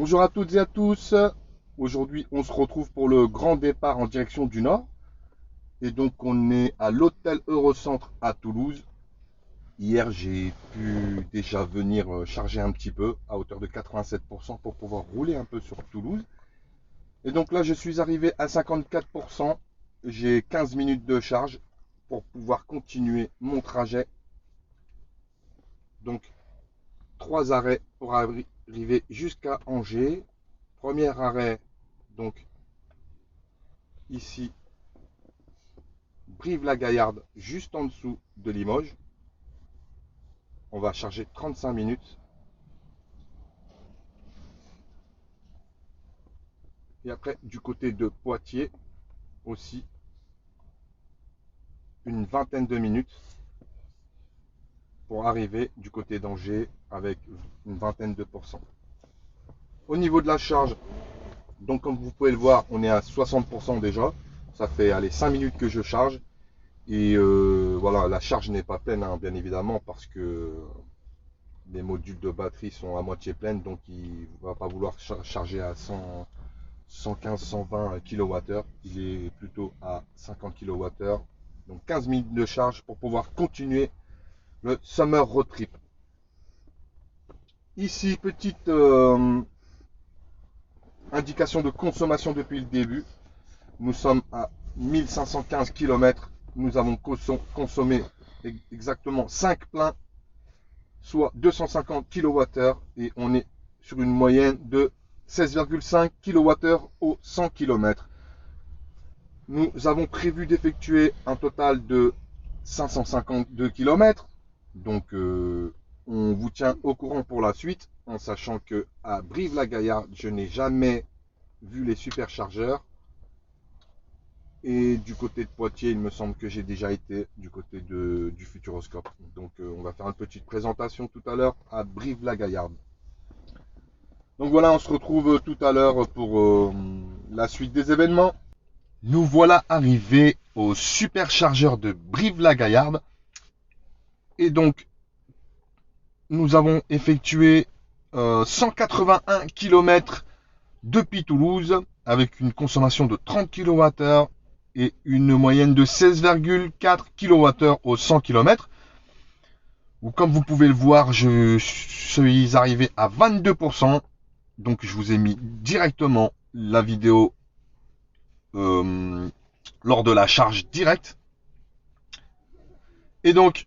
Bonjour à toutes et à tous. Aujourd'hui, on se retrouve pour le grand départ en direction du nord. Et donc, on est à l'hôtel Eurocentre à Toulouse. Hier, j'ai pu déjà venir charger un petit peu à hauteur de 87% pour pouvoir rouler un peu sur Toulouse. Et donc là, je suis arrivé à 54%. J'ai 15 minutes de charge pour pouvoir continuer mon trajet. Donc, 3 arrêts pour arriver jusqu'à Angers. Premier arrêt, donc ici, Brive-la-Gaillarde, juste en dessous de Limoges. On va charger 35 minutes. Et après, du côté de Poitiers, aussi, une vingtaine de minutes pour arriver du côté d'Angers avec une vingtaine de pourcents. Au niveau de la charge, donc comme vous pouvez le voir, on est à 60% déjà. Ça fait 5 minutes que je charge. Et voilà, la charge n'est pas pleine, hein, bien évidemment, parce que les modules de batterie sont à moitié pleines, donc il ne va pas vouloir charger à 115-120 kWh. Il est plutôt à 50 kWh. Donc 15 minutes de charge pour pouvoir continuer le Summer Road Trip. Ici, petite indication de consommation depuis le début. Nous sommes à 1515 km. Nous avons consommé exactement 5 pleins, soit 250 kWh, et on est sur une moyenne de 16,5 kWh au 100 km. Nous avons prévu d'effectuer un total de 552 km. Donc on vous tient au courant pour la suite, en sachant que à Brive-la-Gaillarde, je n'ai jamais vu les superchargeurs. Et du côté de Poitiers, il me semble que j'ai déjà été du côté du Futuroscope. Donc on va faire une petite présentation tout à l'heure à Brive-la-Gaillarde. Donc voilà, on se retrouve tout à l'heure pour la suite des événements. Nous voilà arrivés au superchargeur de Brive-la-Gaillarde. Et donc, nous avons effectué 181 km depuis Toulouse avec une consommation de 30 kWh et une moyenne de 16,4 kWh au 100 km. Ou comme vous pouvez le voir, je suis arrivé à 22%. Donc je vous ai mis directement la vidéo lors de la charge directe. Et donc,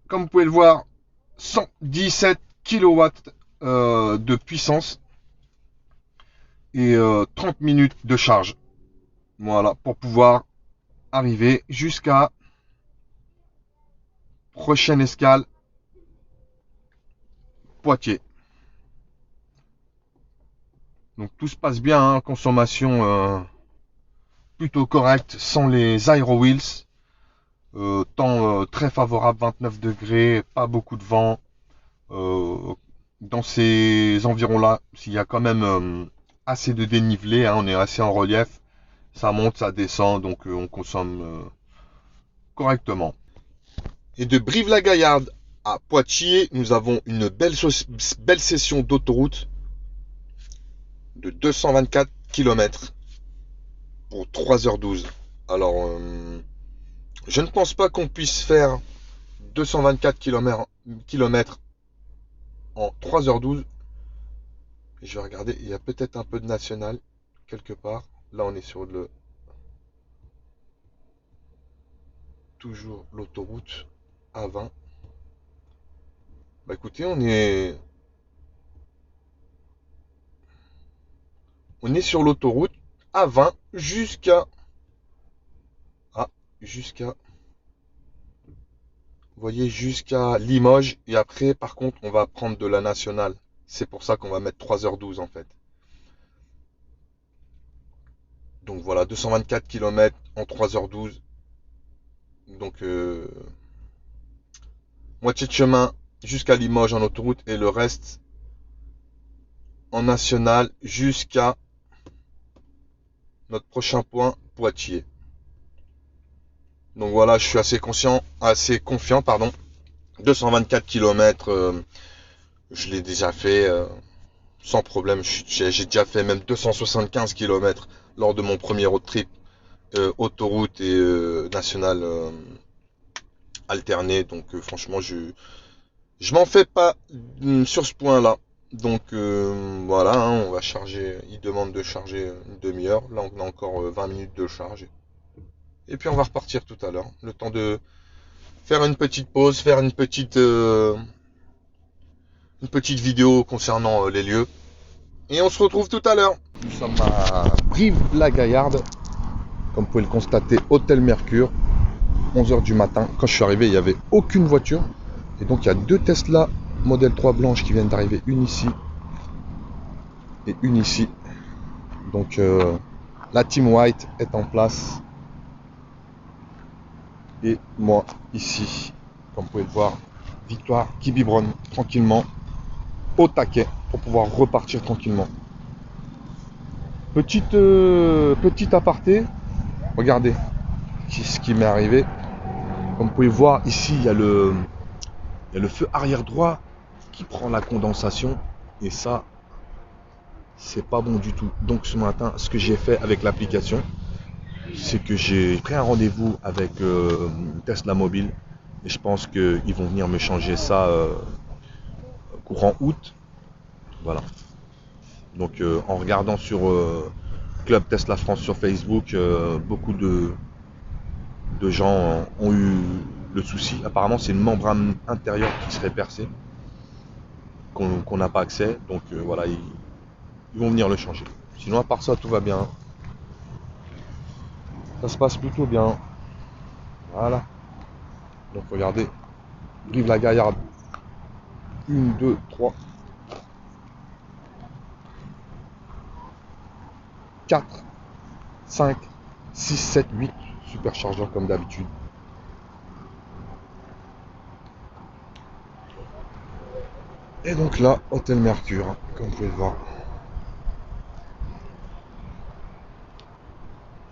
comme vous pouvez le voir, 117 kW de puissance et 30 minutes de charge. Voilà, pour pouvoir arriver jusqu'à prochaine escale, Poitiers. Donc tout se passe bien, hein, consommation plutôt correcte, sans les Aero Wheels. Temps très favorable, 29 degrés, pas beaucoup de vent. Dans ces environs-là, s'il y a quand même assez de dénivelé, hein, on est assez en relief, ça monte, ça descend, donc on consomme correctement. Et de Brive-la-Gaillarde à Poitiers, nous avons une belle session d'autoroute de 224 km pour 3h12. Alors, je ne pense pas qu'on puisse faire 224 km en 3h12. Je vais regarder, il y a peut-être un peu de national quelque part. Là, on est sur toujours l'autoroute A20. Bah écoutez, on est sur l'autoroute A20 jusqu'à vous voyez, jusqu'à Limoges. Et après, par contre, on va prendre de la nationale. C'est pour ça qu'on va mettre 3h12 en fait. Donc voilà, 224 km en 3h12. Donc moitié de chemin jusqu'à Limoges en autoroute et le reste en national jusqu'à notre prochain point, Poitiers. Donc voilà, je suis assez confiant, pardon. 224 km, je l'ai déjà fait. sans problème. J'ai déjà fait même 275 km lors de mon premier road trip, autoroute et nationale alternée. Donc franchement, je m'en fais pas sur ce point-là. Donc voilà, hein, on va charger. Il demande de charger une demi-heure. Là, on a encore 20 minutes de charge. Et puis on va repartir tout à l'heure. Le temps de faire une petite pause, faire une petite vidéo concernant les lieux. Et on se retrouve tout à l'heure. Nous sommes à Brive-la-Gaillarde. Comme vous pouvez le constater, Hôtel Mercure. 11h du matin. Quand je suis arrivé, il n'y avait aucune voiture. Et donc il y a 2 Tesla Model 3 blanches qui viennent d'arriver. Une ici et une ici. Donc la Team White est en place. Et moi ici, comme vous pouvez le voir, Victoire qui biberonne tranquillement au taquet pour pouvoir repartir tranquillement. Petite aparté, regardez ce qui m'est arrivé. Comme vous pouvez voir ici, il y a le feu arrière droit qui prend la condensation et ça c'est pas bon du tout. Donc ce matin, ce que j'ai fait avec l'application, c'est que j'ai pris un rendez-vous avec Tesla Mobile et je pense qu'ils vont venir me changer ça courant août. Voilà. Donc en regardant sur Club Tesla France sur Facebook, beaucoup de gens ont eu le souci. Apparemment c'est une membrane intérieure qui serait percée, qu'on n'a pas accès. Donc voilà, ils vont venir le changer. Sinon à part ça tout va bien. Ça se passe plutôt bien. Voilà. Donc regardez, Brive-la-Gaillarde. 1, 2, 3, 4, 5, 6, 7, 8 superchargeurs comme d'habitude. Et donc là, Hôtel Mercure, hein, comme vous pouvez le voir.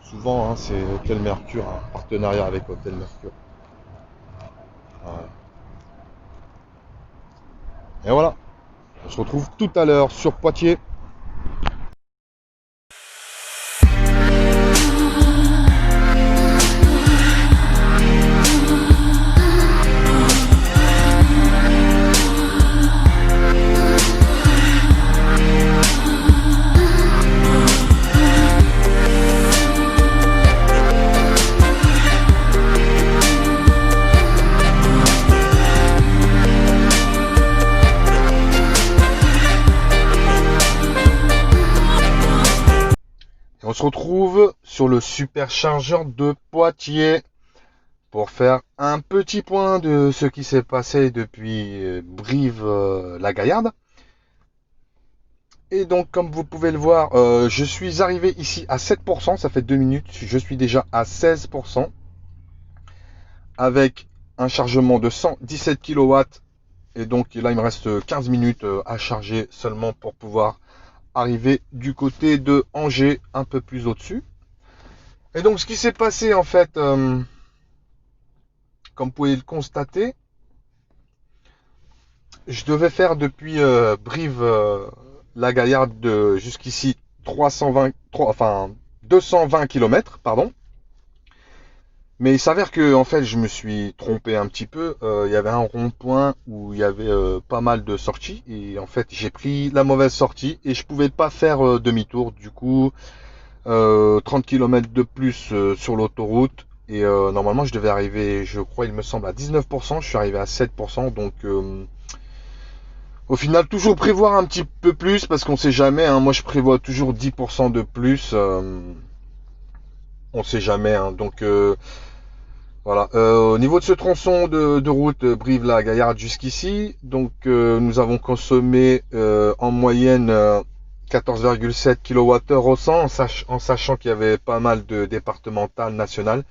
Souvent, hein, c'est Hôtel Mercure, un partenariat avec Hôtel Mercure. Voilà. Et voilà, on se retrouve tout à l'heure sur Poitiers. On se retrouve sur le superchargeur de Poitiers pour faire un petit point de ce qui s'est passé depuis Brive-la-Gaillarde. Et donc comme vous pouvez le voir, je suis arrivé ici à 7%, ça fait 2 minutes, je suis déjà à 16%, avec un chargement de 117 kW. Et donc là il me reste 15 minutes à charger seulement pour pouvoir arriver du côté de Angers, un peu plus au-dessus. Et donc ce qui s'est passé en fait, comme vous pouvez le constater, je devais faire depuis Brive-la-Gaillarde jusqu'ici 220 km, pardon. Mais il s'avère que en fait je me suis trompé un petit peu. Il y avait un rond-point où il y avait pas mal de sorties et en fait j'ai pris la mauvaise sortie et je pouvais pas faire demi-tour. Du coup 30 km de plus sur l'autoroute et normalement je devais arriver, je crois il me semble à 19%, je suis arrivé à 7%. Donc au final toujours prévoir un petit peu plus parce qu'on sait jamais, hein. Moi je prévois toujours 10% de plus, on sait jamais, hein. Donc voilà, au niveau de ce tronçon de route Brive-la-Gaillarde jusqu'ici, donc nous avons consommé en moyenne 14,7 kWh au 100, en sachant qu'il y avait pas mal de départementales nationales,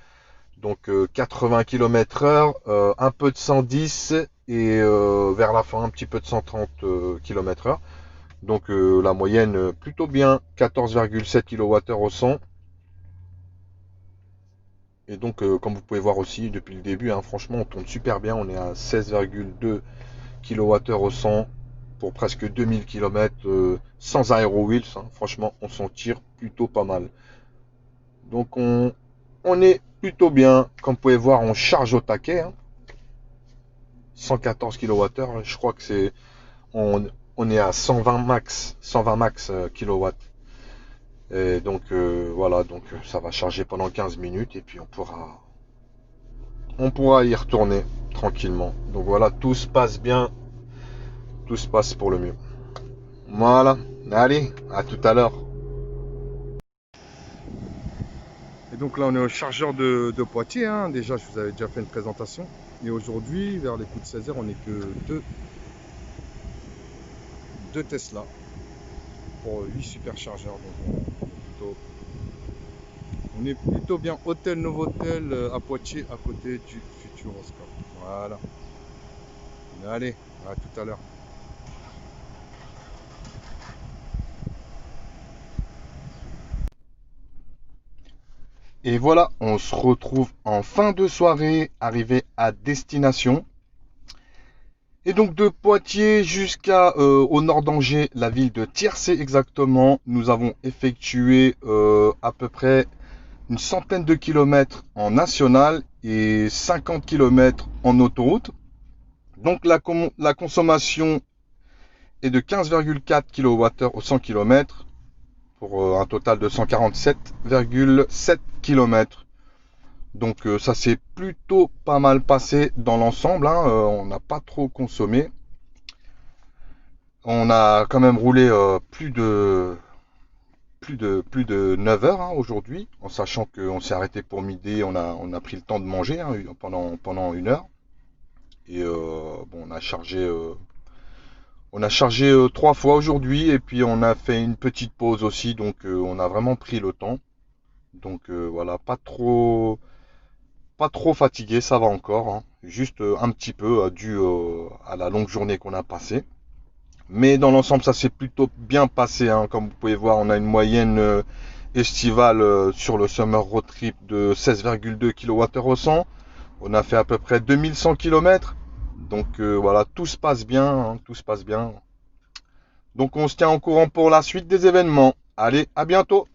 donc 80 km/h, un peu de 110 et vers la fin un petit peu de 130 km/h. Donc la moyenne plutôt bien, 14,7 kWh au 100. Et donc comme vous pouvez voir aussi depuis le début, hein, franchement on tourne super bien, on est à 16,2 kWh au 100, pour presque 2000 km sans aero wheels. Franchement, on s'en tire plutôt pas mal. Donc on est plutôt bien. Comme vous pouvez voir, on charge au taquet. 114 kWh, je crois que c'est... On est à 120 max kilowatts. Et donc voilà, donc ça va charger pendant 15 minutes et puis on pourra y retourner tranquillement. Donc voilà, tout se passe bien, tout se passe pour le mieux. Voilà, allez, à tout à l'heure. Et donc là on est au chargeur de Poitiers, déjà je vous avais déjà fait une présentation. Et aujourd'hui, vers les coups de 16h, on n'est que deux Tesla pour 8 superchargeurs. Donc on est plutôt bien. Hôtel Novotel à Poitiers, à côté du Futuroscope. Voilà. Allez, à tout à l'heure. Et voilà, on se retrouve en fin de soirée, arrivé à destination. Et donc de Poitiers jusqu'à au nord d'Angers, la ville de Tiercé exactement, nous avons effectué à peu près une centaine de kilomètres en national et 50 kilomètres en autoroute. Donc la consommation est de 15,4 kWh au 100 km pour un total de 147,7 km. Donc ça s'est plutôt pas mal passé dans l'ensemble, on n'a pas trop consommé. On a quand même roulé plus de 9 heures aujourd'hui, en sachant qu'on s'est arrêté pour midi, on a pris le temps de manger pendant 1 heure. Et bon, on a chargé 3 fois aujourd'hui et puis on a fait une petite pause aussi, donc on a vraiment pris le temps. Donc voilà, pas trop fatigué, ça va encore, juste un petit peu dû à la longue journée qu'on a passée. Mais dans l'ensemble, ça s'est plutôt bien passé, Comme vous pouvez voir, on a une moyenne estivale sur le Summer Road Trip de 16,2 kWh au 100. On a fait à peu près 2100 km. Donc voilà, tout se passe bien, tout se passe bien. Donc on se tient au courant pour la suite des événements. Allez, à bientôt!